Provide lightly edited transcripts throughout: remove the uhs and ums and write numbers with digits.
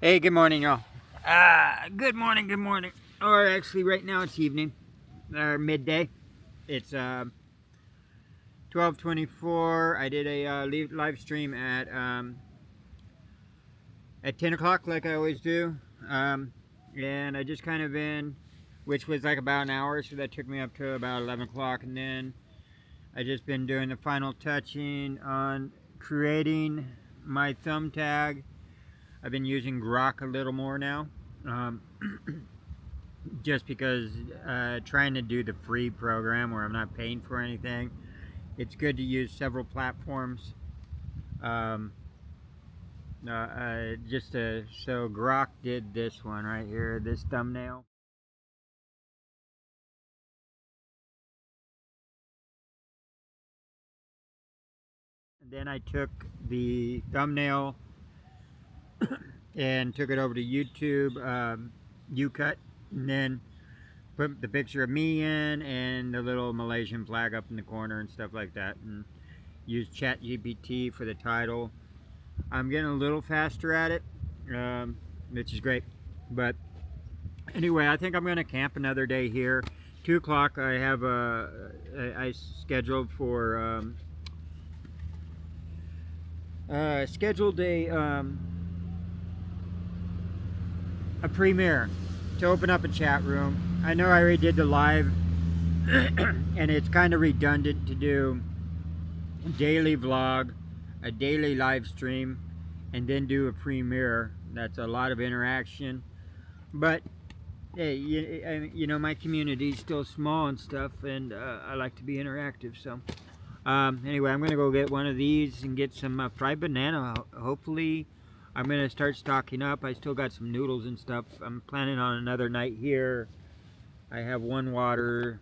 Hey, good morning, y'all. Good morning. Or actually, right now it's evening, or midday. It's 12:24. I did a live stream at 10 o'clock, like I always do, and I just kind of been, which was like about an hour, so that took me up to about 11 o'clock, and then I just been doing the final touching on creating my thumb tag. I've been using Grok a little more now. Um, just because trying to do the free program where I'm not paying for anything, it's good to use several platforms. Um, so Grok did this one right here, this thumbnail. And then I took the thumbnail and took it over to YouTube, UCut, and then put the picture of me in and the little Malaysian flag up in the corner and stuff like that, and use ChatGPT for the title. I'm getting a little faster at it, which is great. But anyway, I think I'm going to camp another day here. 2 o'clock. I scheduled for scheduled a premiere to open up a chat room. I know I already did the live, and it's kind of redundant to do daily vlog, a daily live stream, and then do a premiere. That's a lot of interaction, but hey, you know, my community's still small and stuff, and I like to be interactive. So, anyway, I'm gonna go get one of these and get some fried banana. Hopefully, I'm gonna start stocking up. I still got some noodles and stuff. I'm planning on another night here. I have one water.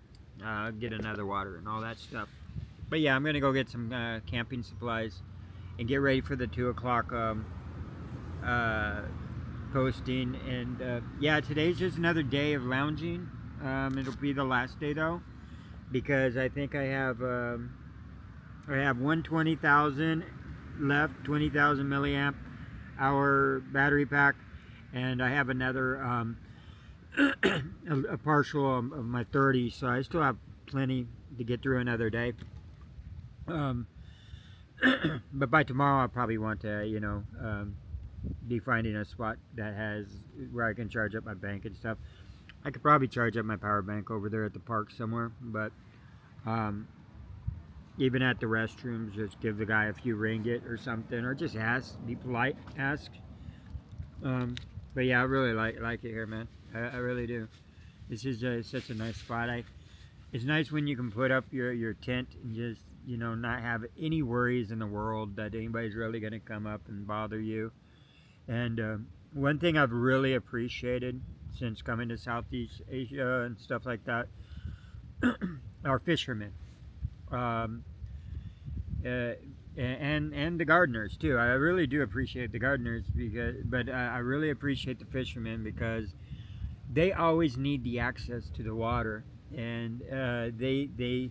Get another water and all that stuff. But yeah, I'm gonna go get some camping supplies and get ready for the 2 o'clock uh, posting. And yeah, today's just another day of lounging. It'll be the last day though, because I think I have 120,000 left, 20,000 milliamp hour battery pack, and I have another a partial of my 30, so I still have plenty to get through another day. Um, but by tomorrow, I'll probably want to, be finding a spot that has where I can charge up my bank and stuff. I could probably charge up my power bank over there at the park somewhere, but um, even at the restrooms, just give the guy a few ringgit or something, or just ask, be polite, ask. Um, but yeah, I really like it here, man. I really do. This is such a nice spot. It's nice when you can put up your tent and just not have any worries in the world that anybody's really gonna come up and bother you. And one thing I've really appreciated since coming to Southeast Asia and stuff like that are fishermen, um, uh, and the gardeners too. I really do appreciate the gardeners but I really appreciate the fishermen because they always need the access to the water, and they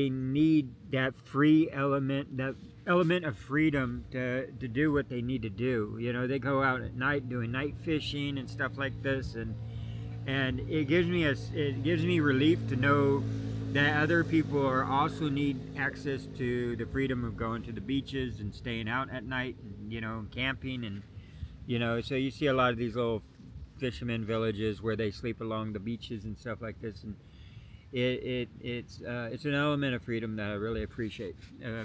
need that free element, that element of freedom to do what they need to do. They go out at night doing night fishing and stuff like this, and it gives me relief to know that other people are also need access to the freedom of going to the beaches and staying out at night, and camping, and so you see a lot of these little fishermen villages where they sleep along the beaches and stuff like this, and it's an element of freedom that I really appreciate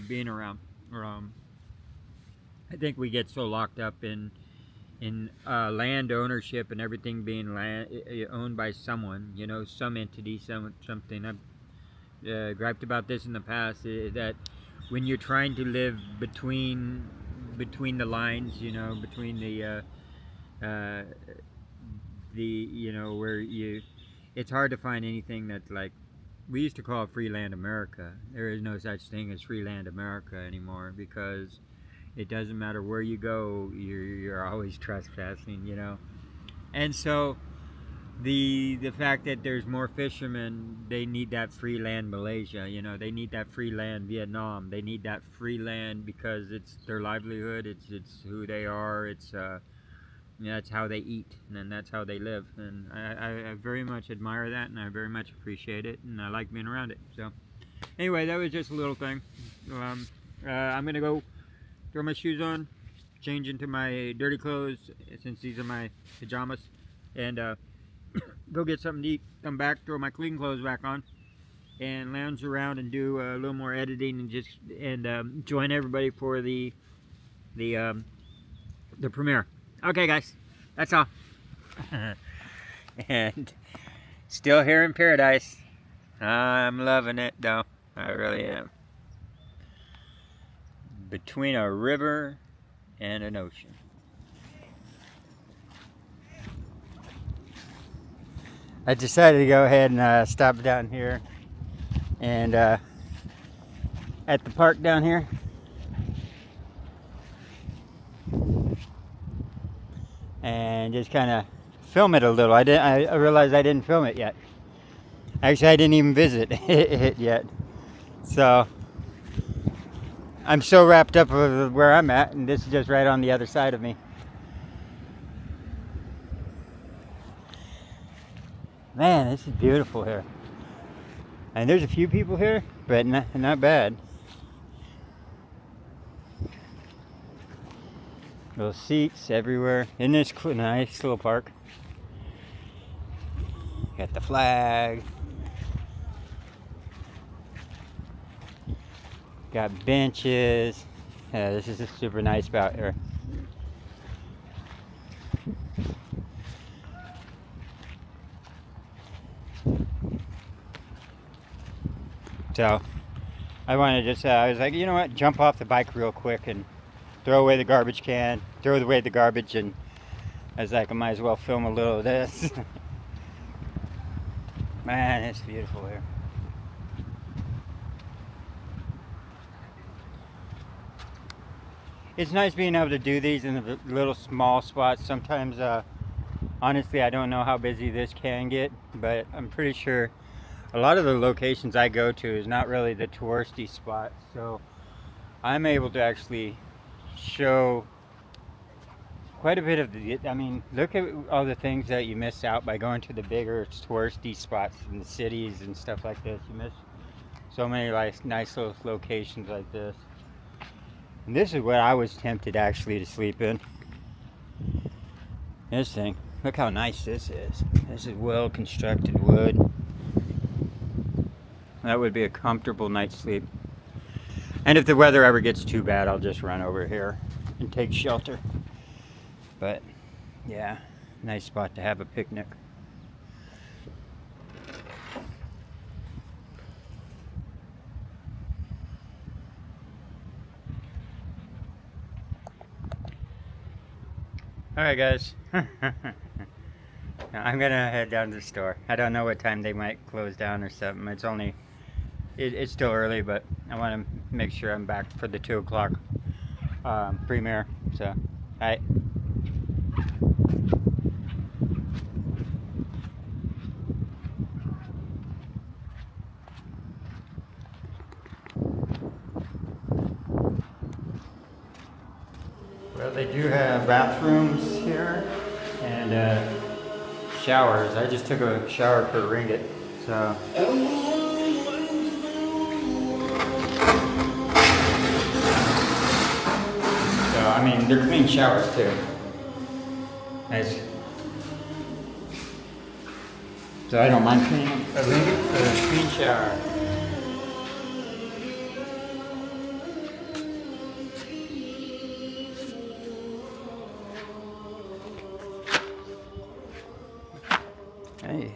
being around. Um, I think we get so locked up in land ownership and everything being owned by someone, some entity, something. I've griped about this in the past, that when you're trying to live between the lines, between uh, where it's hard to find anything that's like, we used to call it free land America. There is no such thing as free land America anymore, because it doesn't matter where you go, you're always trespassing. And so the fact that there's more fishermen, they need that free land Malaysia. They need that free land Vietnam. They need that free land because it's their livelihood. It's who they are. It's that's how they eat, and that's how they live. And I very much admire that, and I very much appreciate it, and I like being around it. So anyway, that was just a little thing. I'm gonna go throw my shoes on, change into my dirty clothes since these are my pajamas, and go get something to eat. Come back, throw my clean clothes back on, and lounge around and do a little more editing and join everybody for the premiere. Okay, guys, that's all. And still here in paradise. I'm loving it, though. I really am. Between a river and an ocean. I decided to go ahead and stop down here and at the park down here. And just kind of film it a little. I realized I didn't film it yet. Actually, I didn't even visit it yet. So I'm so wrapped up with where I'm at, and this is just right on the other side of me. Man, this is beautiful here. And there's a few people here, but not bad. Little seats everywhere. Isn't this cool? Nice little park. Got the flag. Got benches. Yeah, this is just super nice about here. So I wanted to just, I was like, you know what, jump off the bike real quick and throw away the garbage can, throw away the garbage, and I was like, I might as well film a little of this. Man, it's beautiful here. It's nice being able to do these in the little small spots. Sometimes, honestly, I don't know how busy this can get, but I'm pretty sure a lot of the locations I go to is not really the touristy spots. So I'm able to actually show quite a bit of the, I mean, look at all the things that you miss out by going to the bigger touristy spots in the cities and stuff like this. You miss so many like nice little locations like this. And this is what I was tempted actually to sleep in. This thing, look how nice this is. This is well constructed wood. That would be a comfortable night's sleep. And if the weather ever gets too bad, I'll just run over here and take shelter. But yeah, nice spot to have a picnic. Alright guys, I'm gonna head down to the store. I don't know what time they might close down or something. It's only, it's still early, but I want to make sure I'm back for the 2 o'clock premiere. So, alright. Well, they do have bathrooms here and showers. I just took a shower for ringgit, so. So, I mean, they're clean showers too. Nice. So I don't mind cleaning a ringgit for a clean shower. Hey.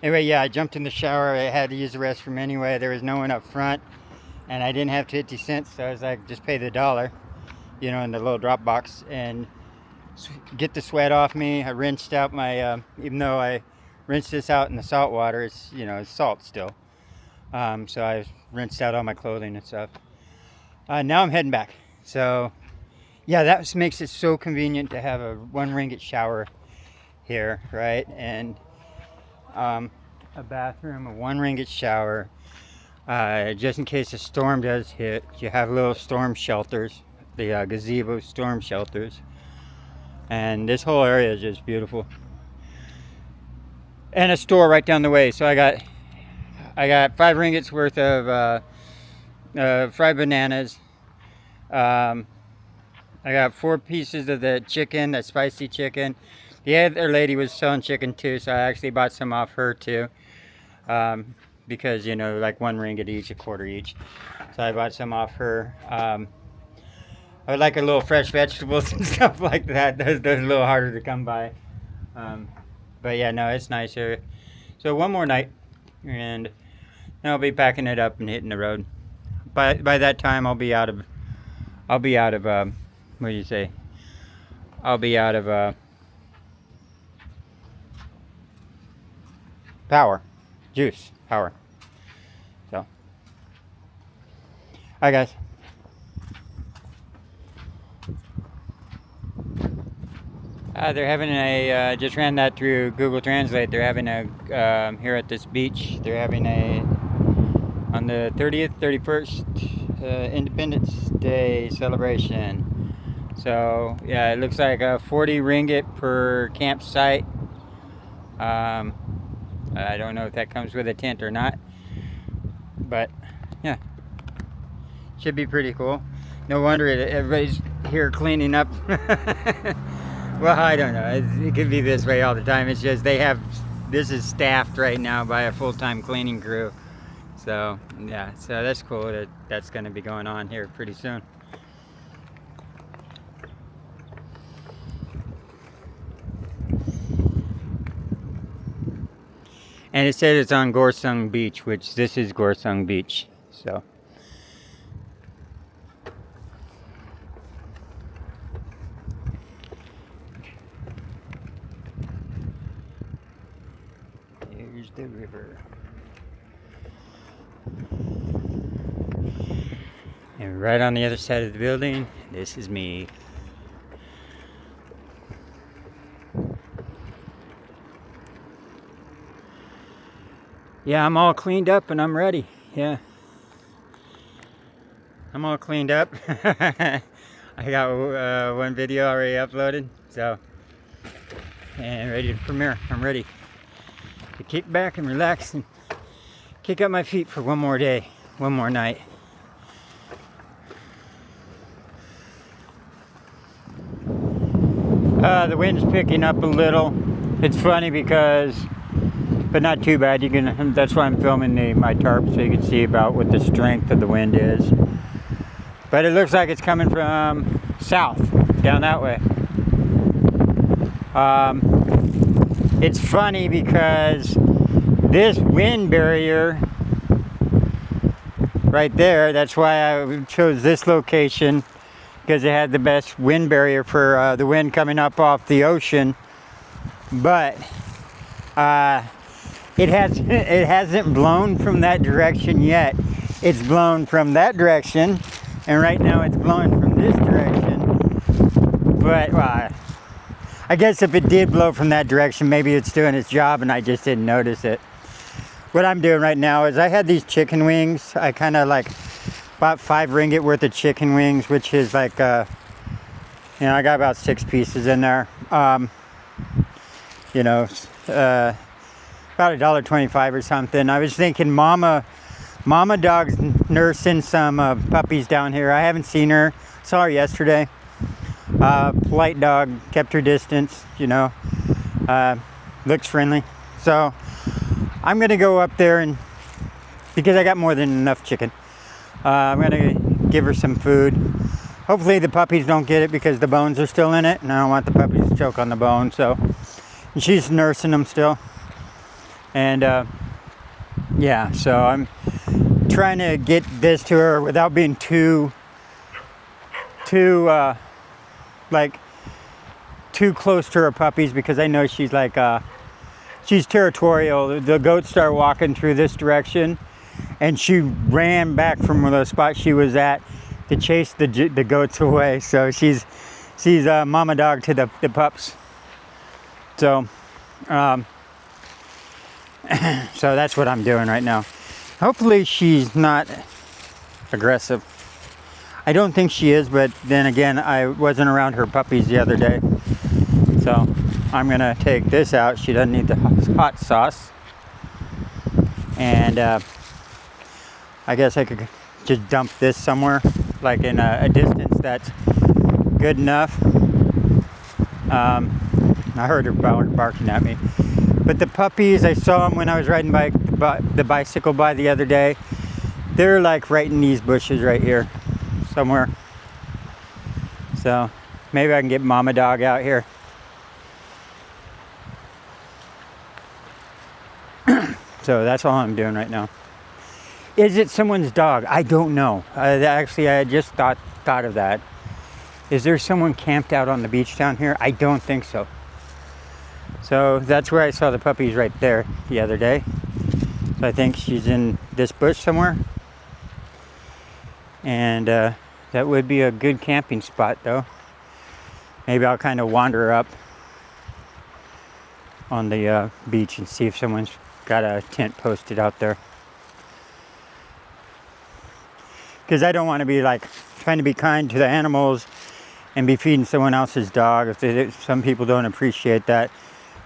Anyway, yeah, I jumped in the shower. I had to use the restroom anyway. There was no one up front, and I didn't have 50 cents, so I was like, just pay the $1, you know, in the little drop box, and get the sweat off me. I rinsed out my, even though I rinsed this out in the salt water, it's, you know, it's salt still. So I rinsed out all my clothing and stuff. Now I'm heading back. So yeah, that makes it so convenient to have a 1 ringgit shower here, right? And a bathroom, a 1 ringgit shower, just in case a storm does hit. You have little storm shelters, the gazebo storm shelters, and this whole area is just beautiful. And a store right down the way. So I got 5 ringgits worth of fried bananas. I got 4 pieces of the chicken, the spicy chicken. The other lady was selling chicken too, so I actually bought some off her too. Because, you know, like 1 ringgit each, a quarter each. So I bought some off her. I would like a little fresh vegetables and stuff like that. Those are a little harder to come by. But yeah, no, it's nice here. So one more night, and then I'll be packing it up and hitting the road. By that time, I'll be out of what do you say? I'll be out of power. So, hi guys. They're having a, just ran that through Google Translate. They're having a, here at this beach, they're having on the 30th, 31st, Independence Day celebration. So, yeah, it looks like 40 ringgit per campsite. I don't know if that comes with a tent or not, but yeah, should be pretty cool. No wonder everybody's here cleaning up. Well, I don't know, it could be this way all the time. It's just this is staffed right now by a full-time cleaning crew. So yeah, so that's cool that's going to be going on here pretty soon. And it said it's on Gosong Beach, which this is Gosong Beach. So here's the river. And right on the other side of the building, this is me. Yeah, I'm all cleaned up and I'm ready. Yeah. I'm all cleaned up. I got 1 video already uploaded, so, and ready to premiere. I'm ready to kick back and relax and kick up my feet for 1 more day, 1 more night. The wind's picking up a little. It's funny because, but not too bad. That's why I'm filming my tarp so you can see about what the strength of the wind is. But it looks like it's coming from south, down that way. It's funny because this wind barrier right there, that's why I chose this location, because it had the best wind barrier for the wind coming up off the ocean. But it hasn't blown from that direction yet. It's blown from that direction, and right now it's blowing from this direction. But I guess if it did blow from that direction, maybe it's doing its job and I just didn't notice it. What I'm doing right now is I had these chicken wings. I kind of like bought 5 ringgit worth of chicken wings, which is like, you know, I got about 6 pieces in there. You know, about $1.25 or something. I was thinking mama dog's nursing some puppies down here. I haven't seen her. Saw her yesterday. Polite dog, kept her distance, you know. Looks friendly. So I'm gonna go up there, and because I got more than enough chicken, I'm gonna give her some food. Hopefully the puppies don't get it because the bones are still in it, and I don't want the puppies to choke on the bone. So, and she's nursing them still. And yeah, so I'm trying to get this to her without being too close to her puppies, because I know she's like she's territorial. The goats start walking through this direction, and she ran back from the spot she was at to chase the goats away. So she's mama dog to the pups. So so that's what I'm doing right now. Hopefully she's not aggressive. I don't think she is, but then again, I wasn't around her puppies the other day. So I'm gonna take this out. She doesn't need the hot sauce. And I guess I could just dump this somewhere, like in a distance that's good enough. I heard her barking at me. But the puppies, I saw them when I was riding the bicycle by the other day. They're like right in these bushes right here, somewhere. So maybe I can get Mama Dog out here. So that's all I'm doing right now. Is it someone's dog? I don't know. Actually, I just thought of that. Is there someone camped out on the beach down here? I don't think so. So that's where I saw the puppies right there the other day. So I think she's in this bush somewhere. And that would be a good camping spot though. Maybe I'll kind of wander up on the beach and see if someone's got a tent posted out there. Because I don't want to be like trying to be kind to the animals and be feeding someone else's dog. Some people don't appreciate that,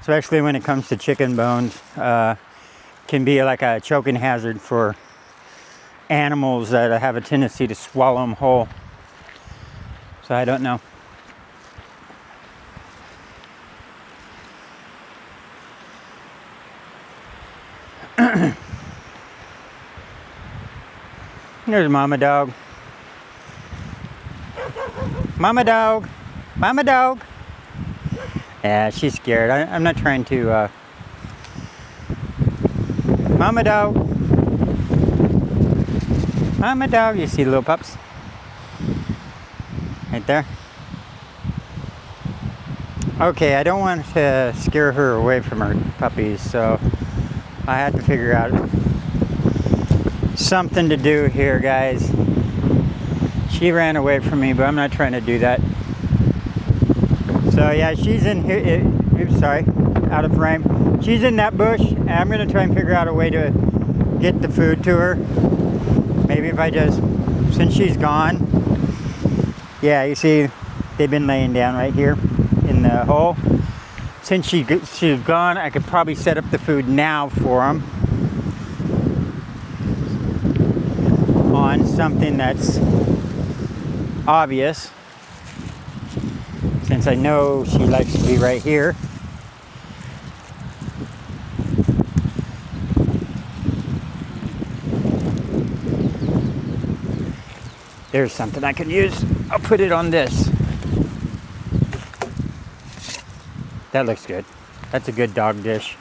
especially when it comes to chicken bones. Can be like a choking hazard for animals that have a tendency to swallow them whole. So I don't know. There's Mama Dog. Mama Dog. Mama Dog. Yeah, she's scared. I'm not trying to... Mama Dog. Mama Dog. You see the little pups? Right there. Okay, I don't want to scare her away from her puppies, so I had to figure out something to do here, guys. She ran away from me, but I'm not trying to do that. So yeah, she's in here. Oops, sorry, out of frame. She's in that bush, and I'm gonna try and figure out a way to get the food to her. Maybe if I just, since she's gone. Yeah, you see, they've been laying down right here in the hole. Since she's gone, I could probably set up the food now for them on something that's obvious, since I know she likes to be right here. There's something I could use. I'll put it on this. That looks good. That's a good dog dish.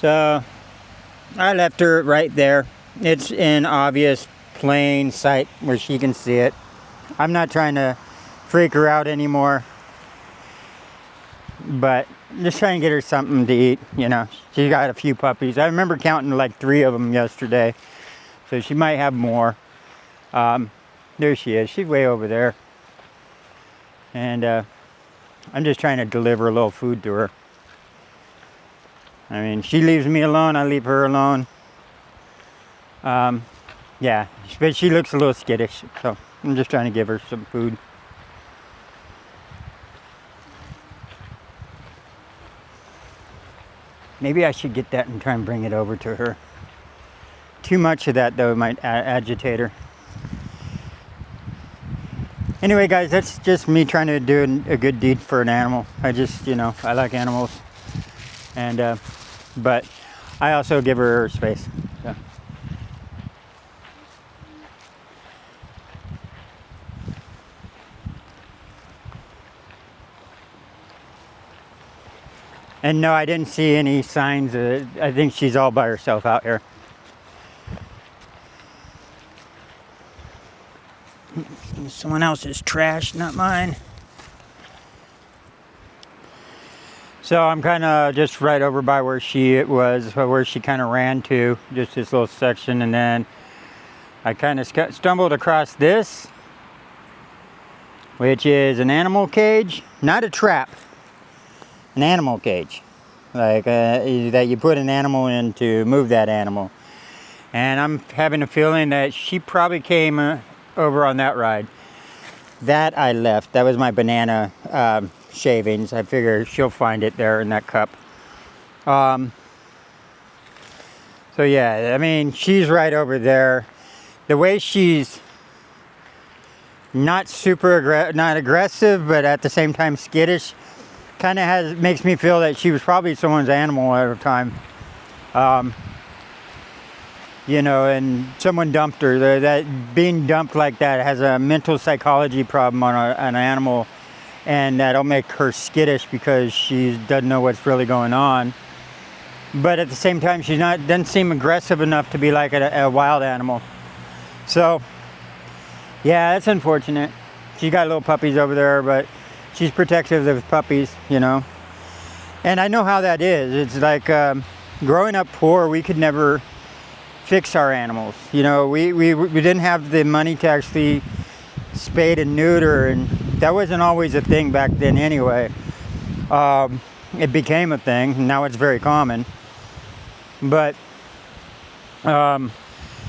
So I left her right there. It's in obvious plain sight where she can see it. I'm not trying to freak her out anymore, but just trying to get her something to eat. You know, she got a few puppies. I remember counting like 3 of them yesterday, so she might have more. There she is. She's way over there, and I'm just trying to deliver a little food to her. I mean, she leaves me alone, I leave her alone. Yeah, but she looks a little skittish, so I'm just trying to give her some food. Maybe I should get that and try and bring it over to her. Too much of that, though, might agitate her. Anyway, guys, that's just me trying to do a good deed for an animal. I just, you know, I like animals. And, but I also give her space. So. And no, I didn't see any signs. I think she's all by herself out here. Someone else's trash, not mine. So I'm kind of just right over by where she was, where she kind of ran to, just this little section, and then I kind of stumbled across this, which is an animal cage, not a trap. an animal cage, like that you put an animal in to move that animal. And I'm having a feeling that she probably came over on that ride. That I left. That was my banana shavings. I figure she'll find it there in that cup. So yeah, I mean, she's right over there. The way she's not not aggressive, but at the same time skittish, kind of makes me feel that she was probably someone's animal at the time. You know, and someone dumped her. That being dumped like that has a mental psychology problem on an animal, and that'll make her skittish because she doesn't know what's really going on. But at the same time, doesn't seem aggressive enough to be like a wild animal. So, yeah, that's unfortunate. She got little puppies over there, but she's protective of puppies, you know. And I know how that is. It's like growing up poor, we could never fix our animals. You know, we didn't have the money to actually spade and neuter, and that wasn't always a thing back then anyway. It became a thing, and now it's very common. But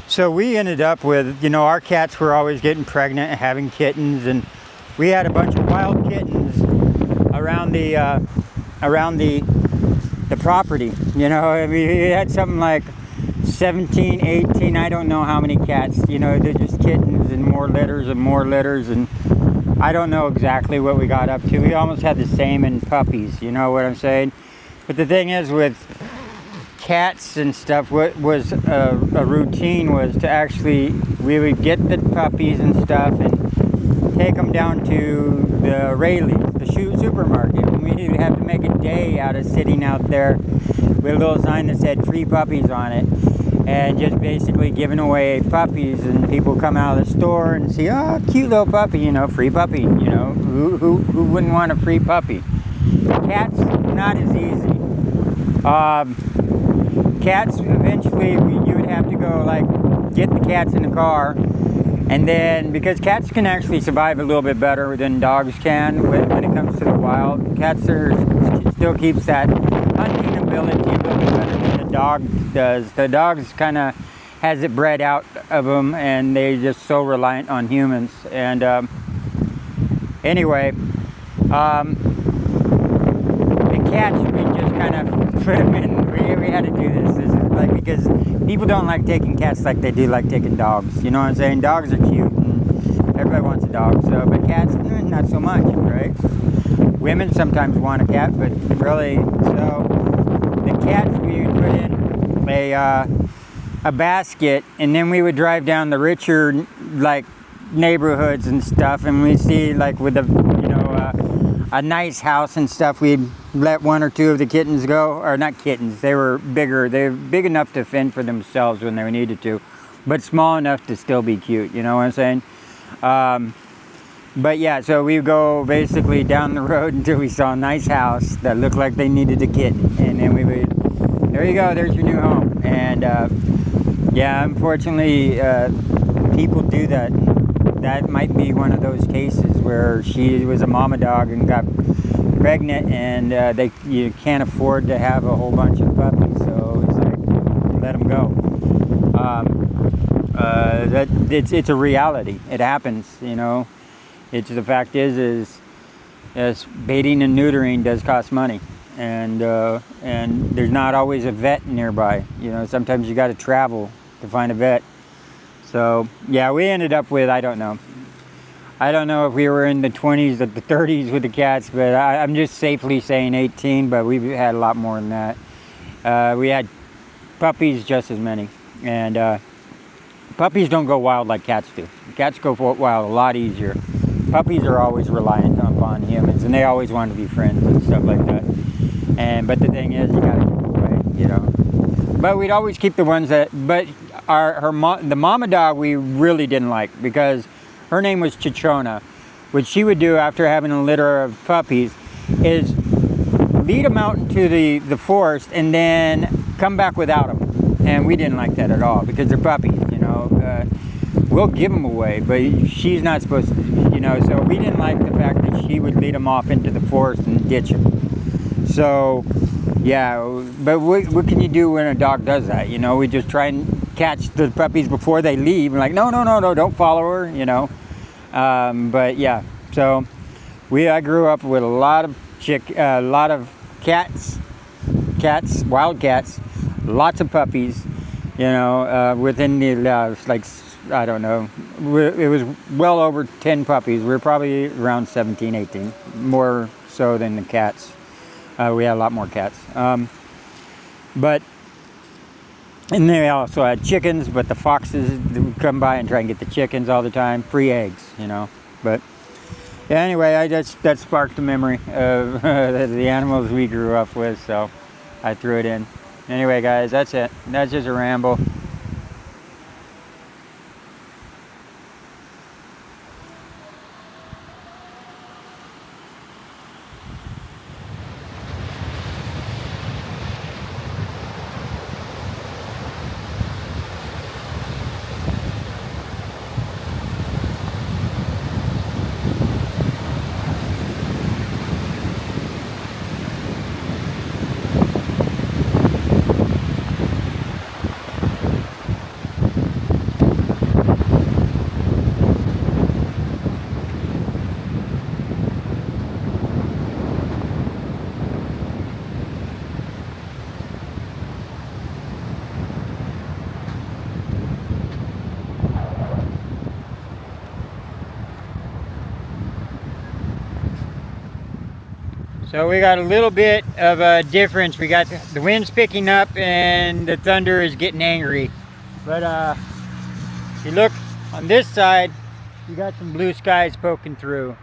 so we ended up with, you know, our cats were always getting pregnant and having kittens, and we had a bunch of wild kittens around the property. You know, I mean, we had something like 17, 18, I don't know how many cats. You know, they're just kittens and more litters, and I don't know exactly what we got up to. We almost had the same in puppies, you know what I'm saying? But the thing is, with cats and stuff, what was a routine was to actually, we would get the puppies and stuff and take them down to the Rayleigh's, the supermarket. And we would have to make a day out of sitting out there with a little sign that said free puppies on it, and just basically giving away puppies, and people come out of the store and see, oh, cute little puppy, you know, free puppy, you know, who wouldn't want a free puppy? Cats, not as easy. Cats, eventually, you would have to go, like, get the cats in the car, and then, because cats can actually survive a little bit better than dogs can when it comes to the wild. Cats still keeps that hunting ability a little bit better than the dog does. The dogs kind of has it bred out of them, and they're just so reliant on humans. And anyway, the cats, we just kind of put them in. We had to do this. This is like, because people don't like taking cats like they do like taking dogs. You know what I'm saying? Dogs are cute, and everybody wants a dog. So, but cats, not so much, right? Women sometimes want a cat, but really, so the cats we would put in a basket, and then we would drive down the richer, like, neighborhoods and stuff, and we see, like, with a, you know, a nice house and stuff, we'd let one or two of the kittens go, or not kittens, they were bigger, they were big enough to fend for themselves when they needed to, but small enough to still be cute, you know what I'm saying? But yeah, so we go basically down the road until we saw a nice house that looked like they needed a kitten, and then we would, there you go, there's your new home. And yeah, unfortunately, people do that. That might be one of those cases where she was a mama dog and got pregnant, and you can't afford to have a whole bunch of puppies, so it's like, let them go. It's a reality. It happens, you know. The fact is baiting and neutering does cost money, and there's not always a vet nearby. You know, sometimes you got to travel to find a vet. So yeah, we ended up with, I don't know if we were in the 20s or the 30s with the cats, but I'm just safely saying 18. But we had a lot more than that. We had puppies just as many, and puppies don't go wild like cats do. Cats go wild a lot easier. Puppies are always reliant upon humans, and they always want to be friends and stuff like that. But the thing is, you gotta keep them away, you know. But we'd always keep the ones that. But the mama dog we really didn't like, because her name was Chichona. What she would do after having a litter of puppies is lead them out into the forest and then come back without them. And we didn't like that at all, because they're puppies, you know. We'll give them away, but she's not supposed to, you know. So we didn't like the fact that she would lead them off into the forest and ditch them. So, yeah, but what can you do when a dog does that? You know, we just try and catch the puppies before they leave. And like, no, don't follow her, you know. But yeah, so I grew up with a lot of cats, wild cats, lots of puppies, you know, within the, like, I don't know, it was well over 10 puppies. We were probably around 17, 18, more so than the cats. We had a lot more cats. But, and they also had chickens, but the foxes would come by and try and get the chickens all the time. Free eggs, you know. But yeah, anyway, that sparked a memory of the animals we grew up with, so I threw it in. Anyway, guys, that's it. That's just a ramble. So we got a little bit of a difference. We got the wind's picking up and the thunder is getting angry. But if you look on this side, you got some blue skies poking through.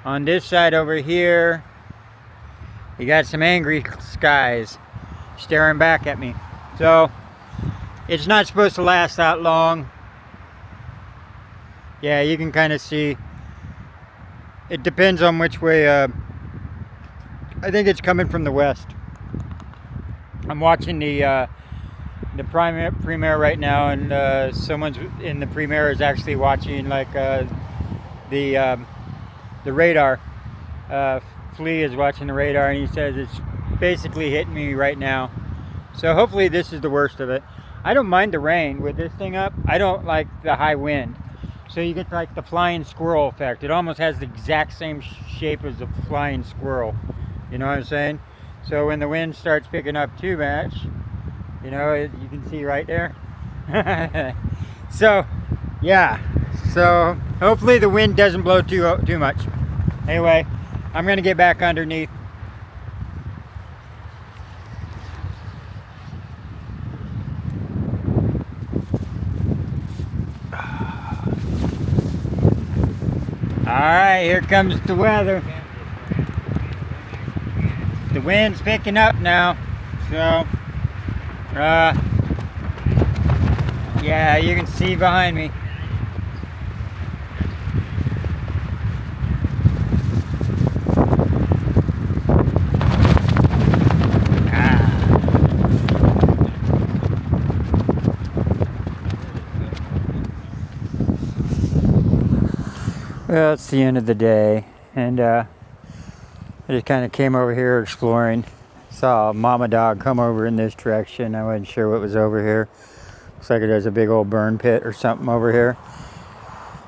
On this side over here, you got some angry skies staring back at me. So it's not supposed to last that long. Yeah, you can kind of see. It depends on which way. I think it's coming from the west. I'm watching the premiere right now, and someone's in the premiere is actually watching like the radar. Flea is watching the radar, and he says it's basically hitting me right now. So hopefully this is the worst of it. I don't mind the rain with this thing up. I don't like the high wind. So you get like the flying squirrel effect. It almost has the exact same shape as a flying squirrel. You know what I'm saying? So when the wind starts picking up too much, you know, you can see right there. So, yeah. So hopefully the wind doesn't blow too much. Anyway, I'm gonna get back underneath. All right, here comes the weather. The wind's picking up now, so yeah, you can see behind me. Well, it's the end of the day, and I just kind of came over here exploring. Saw a mama dog come over in this direction. I wasn't sure what was over here. Looks like there's a big old burn pit or something over here.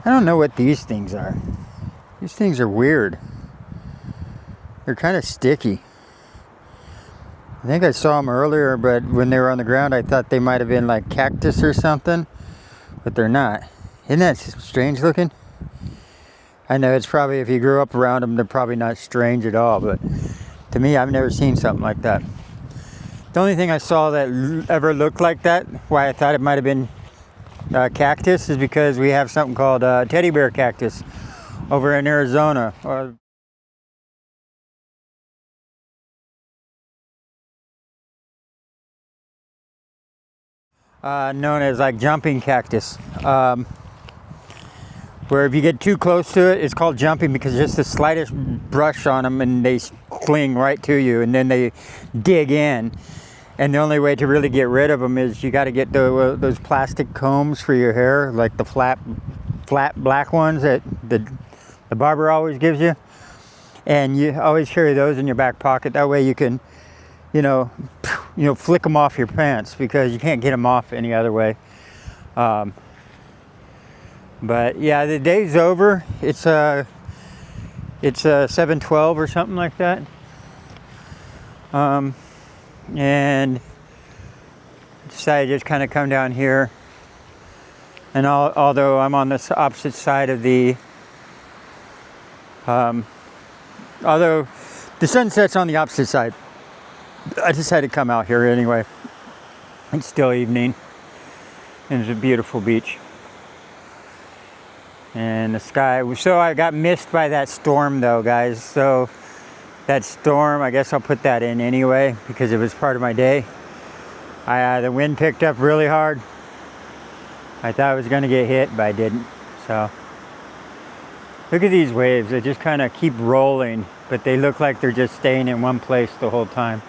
I don't know what these things are. These things are weird. They're kind of sticky. I think I saw them earlier, but when they were on the ground, I thought they might have been like cactus or something, but they're not. Isn't that strange looking? I know it's probably, if you grew up around them, they're probably not strange at all, but to me, I've never seen something like that. The only thing I saw that ever looked like that, why I thought it might have been cactus, is because we have something called teddy bear cactus over in Arizona. Known as like jumping cactus. Where if you get too close to it, it's called jumping because just the slightest brush on them and they cling right to you, and then they dig in. And the only way to really get rid of them is you got to get those plastic combs for your hair, like the flat black ones that the barber always gives you. And you always carry those in your back pocket. That way you can, you know, flick them off your pants because you can't get them off any other way. But yeah, the day's over. It's 7:12 or something like that. And decided to just kind of come down here. And although I'm on the opposite side of the, although the sun sets on the opposite side, I decided to come out here anyway. It's still evening, and it's a beautiful beach. And the sky, so I got missed by that storm though, guys. So that storm, I guess I'll put that in anyway because it was part of my day. The wind picked up really hard. I thought I was going to get hit, but I didn't. So look at these waves. They just kind of keep rolling, but they look like they're just staying in one place the whole time.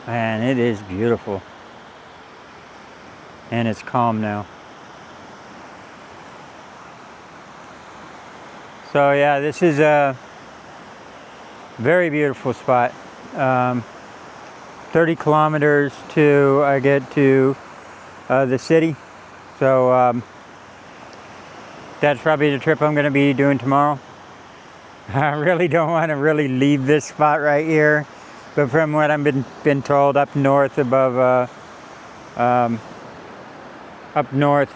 Man, it is beautiful. And it's calm now. So yeah, this is a very beautiful spot. 30 kilometers to I get to the city. So that's probably the trip I'm going to be doing tomorrow. I really don't want to really leave this spot right here. But from what I've been told, up north above, up north,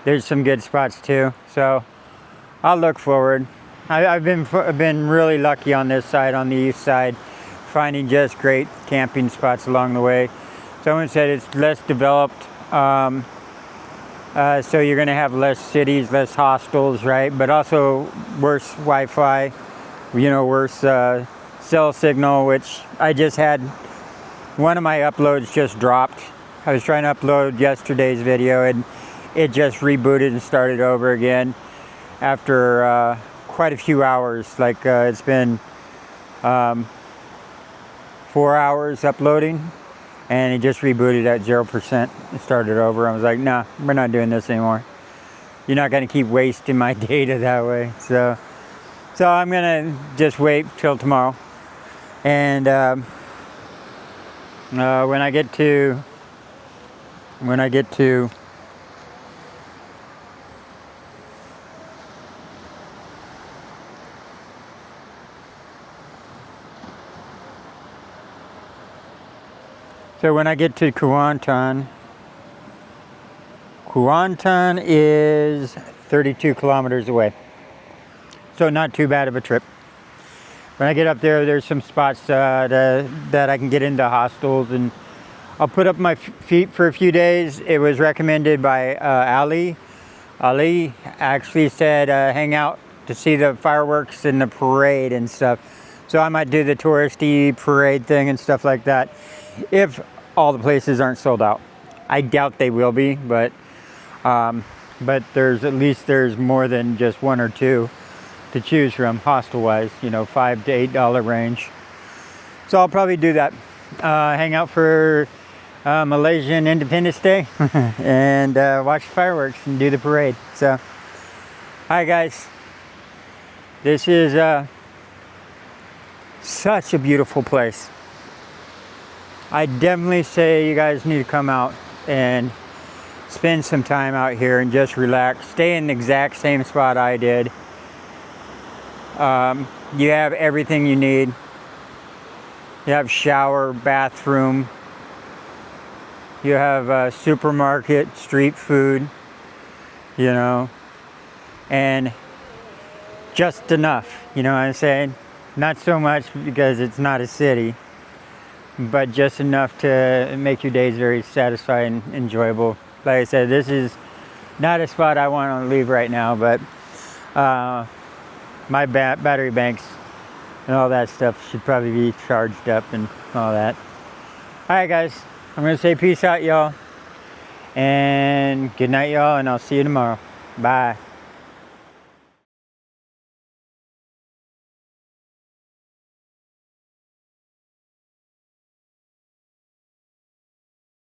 there's some good spots too. So I'll look forward. I've been really lucky on this side, on the east side, finding just great camping spots along the way. Someone said it's less developed, so you're going to have less cities, less hostels, right? But also worse Wi-Fi, worse cell signal, which I just had. One of my uploads just dropped. I was trying to upload yesterday's video and it just rebooted and started over again after quite a few hours. Like it's been 4 hours uploading and it just rebooted at 0%. It started over. I was like, nah, we're not doing this anymore. You're not going to keep wasting my data that way. So I'm going to just wait till tomorrow. And when I get to Kuantan is 32 kilometers away. So not too bad of a trip. When I get up there, there's some spots that I can get into hostels, and I'll put up my feet for a few days. It was recommended by Ali. Ali actually said hang out to see the fireworks and the parade and stuff. So I might do the touristy parade thing and stuff like that if all the places aren't sold out. I doubt they will be, but there's there's more than just one or two to choose from hostel-wise, $5 to $8 range. So I'll probably do that. Hang out for Malaysian Independence Day and watch the fireworks and do the parade. So, hi guys. This is such a beautiful place. I definitely say you guys need to come out and spend some time out here and just relax. Stay in the exact same spot I did. You have everything you need. You have shower, bathroom. You have a supermarket, street food, and just enough, you know what I'm saying? Not so much because it's not a city, but just enough to make your days very satisfying and enjoyable. Like I said, this is not a spot I want to leave right now, but my battery banks and all that stuff should probably be charged up and all that. All right, guys, I'm going to say peace out, y'all, and good night, y'all, and I'll see you tomorrow. Bye.